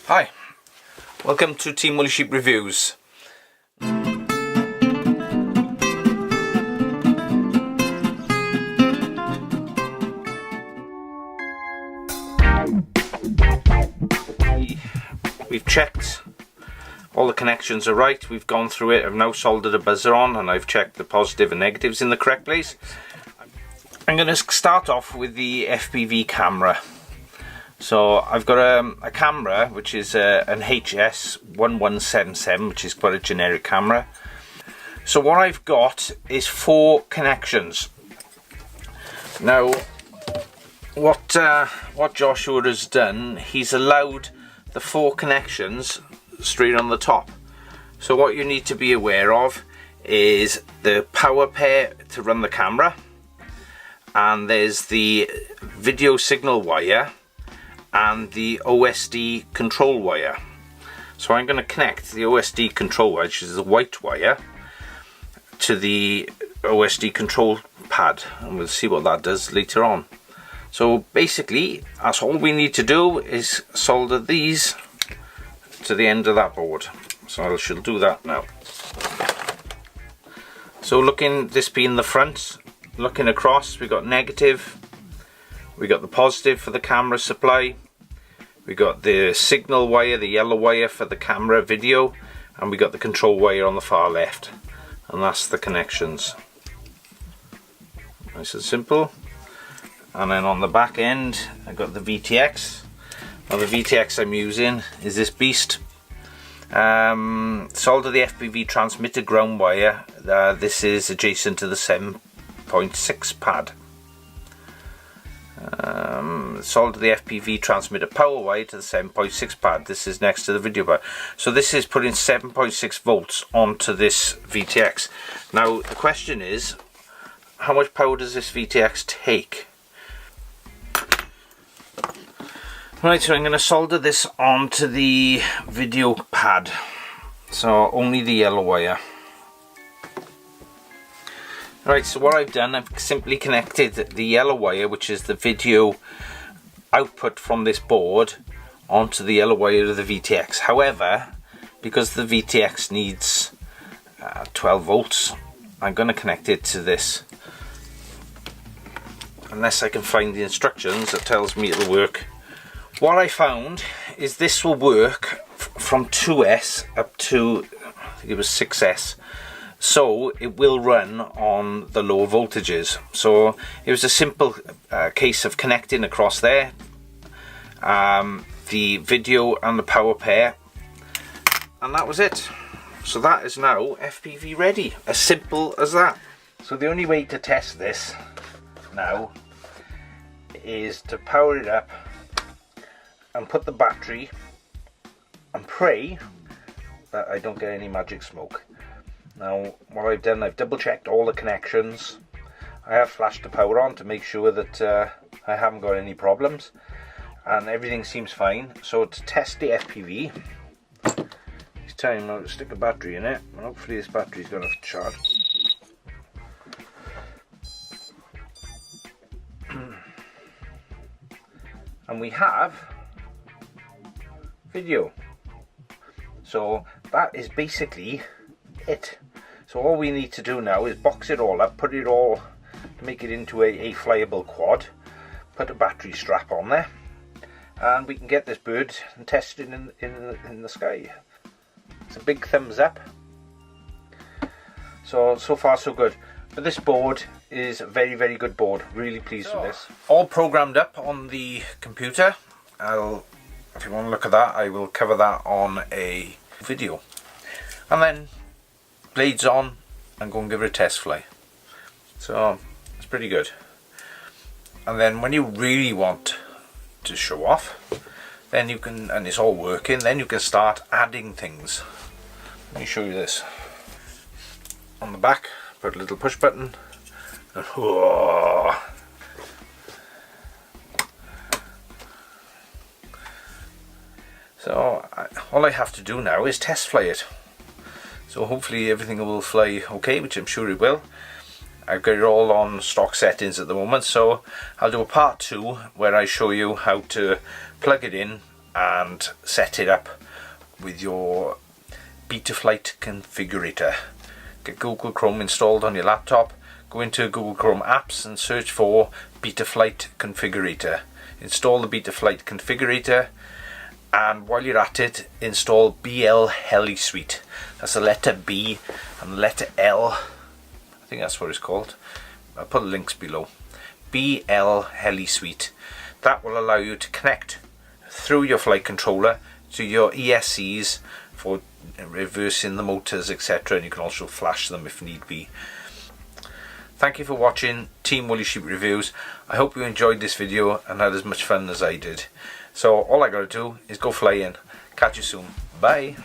Hi, welcome to Team Woolly Sheep Reviews. We've checked all the connections are right, we've gone through it, I've now soldered a buzzer on and I've checked the positive and negatives in the correct place. I'm going to start off with the FPV camera. So I've got a camera which is an HS1177, which is quite a generic camera. So what I've got is 4 connections. Now what Joshua has done, he's allowed the 4 connections straight on the top. So what you need to be aware of is the power pair to run the camera, and there's the video signal wire and the OSD control wire. So I'm going to connect the OSD control wire, which is the white wire, to the OSD control pad, and we'll see what that does later on. So basically that's all we need to do, is solder these to the end of that board. So I shall do that now. So looking, this being the front, looking across, we got negative, we got the positive for the camera supply, we got the signal wire, the yellow wire for the camera video, and we got the control wire on the far left, and that's the connections. Nice and simple. And then on the back end I got the VTX. Now the VTX I'm using is this beast. Solder the FPV transmitter ground wire. This is adjacent to the 7.6 pad. Solder the FPV transmitter power wire to the 7.6 pad. This is next to the video pad. So this is putting 7.6 volts onto this VTX. Now the question is, how much power does this VTX take? Right, so I'm going to solder this onto the video pad. So only the yellow wire. Right, so what I've done, I've simply connected the yellow wire, which is the video output from this board, onto the yellow wire of the VTX. However, because the VTX needs 12 volts, I'm going to connect it to this. Unless I can find the instructions that tells me it'll work. What I found is this will work from 2S up to, I think it was 6S. So it will run on the low voltages. So it was a simple case of connecting across there the video and the power pair, and that was it. So that is now FPV ready, as simple as that. So the only way to test this now is to power it up and put the battery and pray that I don't get any magic smoke. Now what I've done, I've double checked all the connections. I have flashed the power on to make sure that I haven't got any problems, and everything seems fine. So to test the FPV, it's time now to stick a battery in it, and hopefully this battery's going to charge. And we have video. So that is basically it. So all we need to do now is box it all up, put it all, make it into a flyable quad, put a battery strap on there, and we can get this bird and test it in the sky. It's a big thumbs up. So far so good. But this board is a very, very good board. Really pleased with this. All programmed up on the computer. If you want to look at that, I will cover that on a video. And then blades on and go and give it a test fly. So it's pretty good. And then when you really want to show off, then you can, and it's all working, then you can start adding things. Let me show you this. On the back, put a little push button. And whoa. So all I have to do now is test fly it. So hopefully everything will fly okay, which I'm sure it will. I've got it all on stock settings at the moment, so I'll do a part 2 where I show you how to plug it in and set it up with your Betaflight configurator. Get Google Chrome installed on your laptop, go into Google Chrome apps and search for Betaflight configurator. Install the Betaflight configurator, and while you're at it, install BL Heli Suite. That's the letter B and the letter L. I think that's what it's called. I'll put links below. BL Heli Suite. That will allow you to connect through your flight controller to your ESCs for reversing the motors, etc., and you can also flash them if need be. Thank you for watching Team Woolly Sheep Reviews. I hope you enjoyed this video and had as much fun as I did. So all I gotta do is go flying. Catch you soon. Bye.